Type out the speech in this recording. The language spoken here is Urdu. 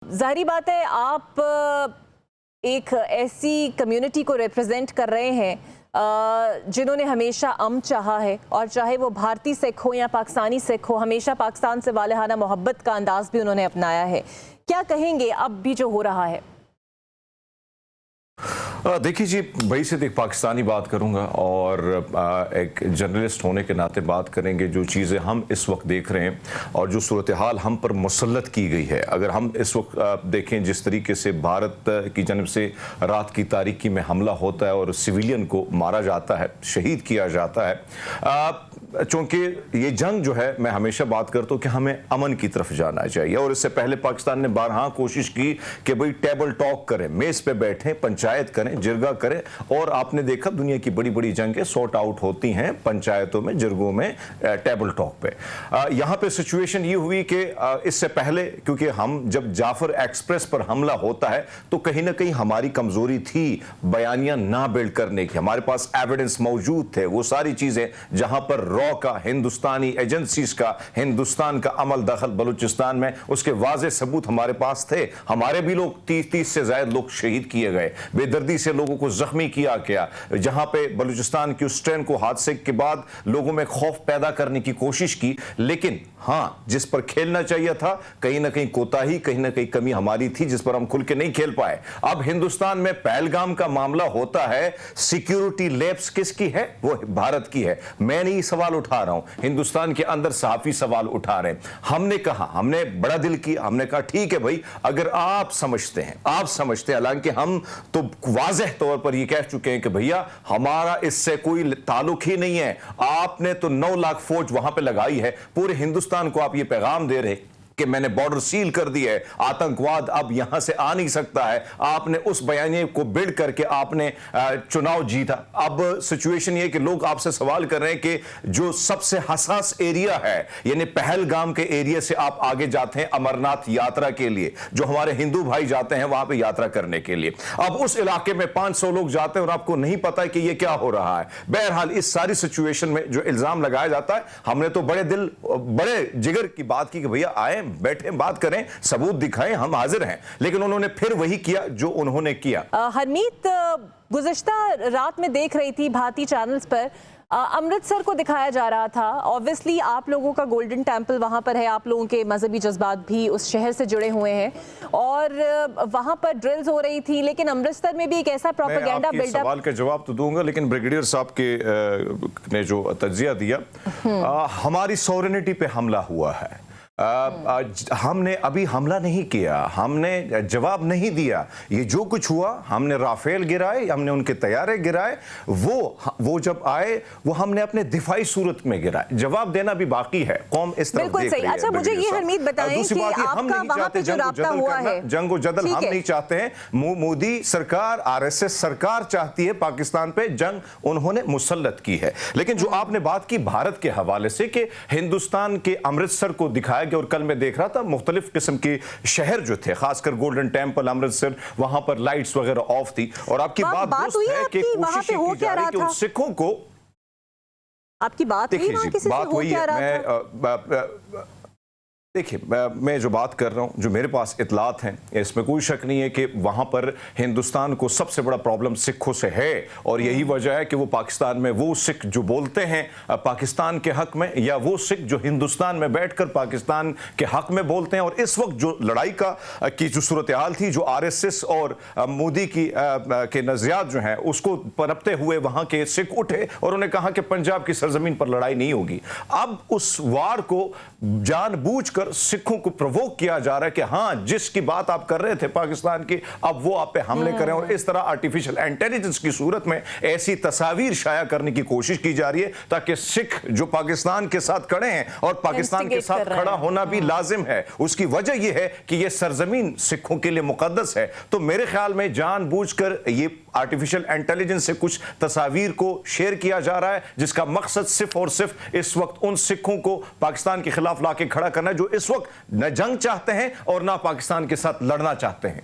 ظاہری بات ہے آپ ایک ایسی کمیونٹی کو ریپرزینٹ کر رہے ہیں جنہوں نے ہمیشہ امن چاہا ہے، اور چاہے وہ بھارتی سکھ ہو یا پاکستانی سکھ ہو، ہمیشہ پاکستان سے والہانہ محبت کا انداز بھی انہوں نے اپنایا ہے۔ کیا کہیں گے اب بھی جو ہو رہا ہے؟ دیکھیے جی، بھائی سے ایک پاکستانی بات کروں گا اور ایک جرنلسٹ ہونے کے ناطے بات کریں گے۔ جو چیزیں ہم اس وقت دیکھ رہے ہیں اور جو صورتحال ہم پر مسلط کی گئی ہے، اگر ہم اس وقت دیکھیں جس طریقے سے بھارت کی جانب سے رات کی تاریکی میں حملہ ہوتا ہے اور سویلین کو مارا جاتا ہے، شہید کیا جاتا ہے، چونکہ یہ جنگ جو ہے، میں ہمیشہ بات کرتا ہوں کہ ہمیں امن کی طرف جانا چاہیے، اور اس سے پہلے پاکستان نے بارہا کوشش کی کہ بھئی ٹیبل ٹاک کریں، میز پہ بیٹھیں، پنچایت کریں، جرگہ کریں، اور آپ نے دیکھا دنیا کی بڑی بڑی جنگیں سورٹ آؤٹ ہوتی ہیں پنچایتوں میں، جرگوں میں، ٹیبل ٹاک پہ۔ یہاں پہ سچویشن یہ ہوئی کہ اس سے پہلے، کیونکہ ہم جب جعفر ایکسپریس پر حملہ ہوتا ہے تو کہیں نہ کہیں ہماری کمزوری تھی بیانیہ نہ بلڈ کرنے کی، ہمارے پاس ایویڈنس موجود تھے، وہ ساری چیزیں جہاں پر را کا، ہندوستانی ایجنسیز کا، ہندوستان کا عمل دخل بلوچستان میں، اس کے واضح ثبوت ہمارے پاس تھے۔ ہمارے بھی لوگ 30 سے زائد لوگ شہید کیے گئے، بے دردی سے لوگوں کو زخمی کیا گیا، جہاں پہ بلوچستان کی اس ٹرین کو حادثے کے بعد لوگوں میں خوف پیدا کرنے کی کوشش کی، لیکن ہاں جس پر کھیلنا چاہیے تھا کہیں نہ کہیں کوتاہی، کہیں نہ کہیں کمی ہماری تھی، جس پر ہم کھل کے نہیں کھیل پائے۔ اب ہندوستان میں پہلگام کا معاملہ ہوتا ہے، سیکیورٹی لیپس کس کی ہے؟ وہ بھارت کی ہے۔ میں نہیں سوال اٹھا رہا ہوں، ہندوستان کے اندر صحافی سوال اٹھا رہے ہیں۔ ہم نے کہا، ہم نے بڑا دل کیا، ہم نے کہا ٹھیک ہے بھائی، اگر آپ سمجھتے ہیں، حالانکہ ہم تو واضح طور پر یہ کہہ چکے ہیں کہ بھیا ہمارا اس سے کوئی تعلق ہی نہیں ہے، آپ نے تو 9 لاکھ فوج وہاں پہ لگائی ہے، پورے ہندوستان کو آپ یہ پیغام دے رہے کہ میں نے بارڈر سیل کر دی ہے، آتنکواد اب یہاں سے آ نہیں سکتا ہے، آپ نے اس بیانیے کو بلڈ کر کے آپ نے چناؤ جیتا۔ اب سچویشن یہ کہ لوگ آپ سے سوال کر رہے ہیں کہ جو سب سے حساس ایریا ہے، یعنی پہلگام کے ایریا سے آپ آگے جاتے ہیں امرناتھ یاترا کے لیے، جو ہمارے ہندو بھائی جاتے ہیں وہاں پہ یاترا کرنے کے لیے، اب اس علاقے میں 500 لوگ جاتے ہیں اور آپ کو نہیں پتا کہ یہ کیا ہو رہا ہے۔ بہرحال اس ساری سچویشن میں جو الزام لگایا جاتا ہے، ہم نے تو بڑے دل بڑے جگر کی بات کی کہ بھیا آئیں، بیٹھیں، بات کریں، ثبوت دکھائیں، ہم حاضر ہیں، لیکن انہوں نے پھر وہی کیا جو انہوں نے کیا۔ ہرمیت، گزشتہ رات میں دیکھ رہی تھی بھارتی چینلز پر امرتسر کو دکھایا جا رہا تھا۔ اوبویسلی آپ لوگوں کا گولڈن ٹیمپل وہاں پر ہے، آپ لوگوں کے مذہبی جذبات بھی اس شہر سے جڑے ہوئے ہیں، اور وہاں پر ڈرلز ہو رہی تھی، لیکن امرتسر میں بھی ایک ایسا پروپیگنڈا بلڈ اپ۔ میں سوال کا جواب تو دوں گا، لیکن بریگیڈیئر صاحب کے نے جو تجزیہ دیا، ہماری سورینٹی پہ حملہ ہوا ہے، ہم نے ابھی حملہ نہیں کیا، ہم نے جواب نہیں دیا، یہ جو کچھ ہوا، ہم نے رافیل گرائے، ہم نے ان کے طیارے گرائے، وہ جب آئے وہ ہم نے اپنے دفاعی صورت میں گرائے، جواب دینا بھی باقی ہے، قوم اس طرف دیکھ رہی ہے۔ اچھا مجھے یہ ہرمیت بتائیں کہ آپ کا وہاں پہ جو رابطہ ہوا ہے، جنگ و جدل ہم نہیں چاہتے ہیں، مودی سرکار، RSS سرکار چاہتی ہے پاکستان پہ جنگ، انہوں نے مسلط کی ہے، لیکن جو آپ نے بات کی بھارت کے حوالے سے کہ ہندوستان کے امرتسر کو دکھایا، اور کل میں دیکھ رہا تھا مختلف قسم کے شہر جو تھے، خاص کر گولڈن ٹیمپل امرتسر، وہاں پر لائٹس وغیرہ آف تھی، اور آپ کی بات درست ہے کہ کوشش کی جا رہی کہ ان سکھوں کو، آپ کی بات ہوئی وہاں کسی سے ہو کیا رہا تھا؟ دیکھیں میں جو بات کر رہا ہوں، جو میرے پاس اطلاعات ہیں، اس میں کوئی شک نہیں ہے کہ وہاں پر ہندوستان کو سب سے بڑا پرابلم سکھوں سے ہے، اور یہی وجہ ہے کہ وہ پاکستان میں وہ سکھ جو بولتے ہیں پاکستان کے حق میں، یا وہ سکھ جو ہندوستان میں بیٹھ کر پاکستان کے حق میں بولتے ہیں، اور اس وقت جو لڑائی کی جو صورتحال تھی، جو RSS اور مودی کے نظریات جو ہیں اس کو پنپتے ہوئے وہاں کے سکھ اٹھے اور انہوں نے کہا کہ پنجاب کی سرزمین پر لڑائی نہیں ہوگی۔ اب اس وار کو جان بوجھ کر سکھوں کو پرووک کیا جا رہا ہے کہ ہاں جس کی بات آپ کر رہے تھے پاکستان کی، اب وہ آپ پہ حملے کریں، اور اس طرح آرٹیفیشل انٹیلیجنس کی صورت میں ایسی تصاویر شائع کرنے کی کوشش کی جا رہی ہے تاکہ سکھ جو پاکستان کے ساتھ کھڑے ہیں، اور پاکستان کے ساتھ کھڑا ہونا بھی لازم ہے، اس کی وجہ یہ ہے کہ یہ سرزمین سکھوں کے لیے مقدس ہے۔ تو میرے خیال میں جان بوجھ کر یہ آرٹیفیشل انٹیلیجنس سے کچھ تصاویر کو شیئر کیا جا رہا ہے، جس کا مقصد صرف اور صرف اس وقت ان سکھوں کو پاکستان کے خلاف لا کے کھڑا کرنا ہے جو اس وقت نہ جنگ چاہتے ہیں اور نہ پاکستان کے ساتھ لڑنا چاہتے ہیں۔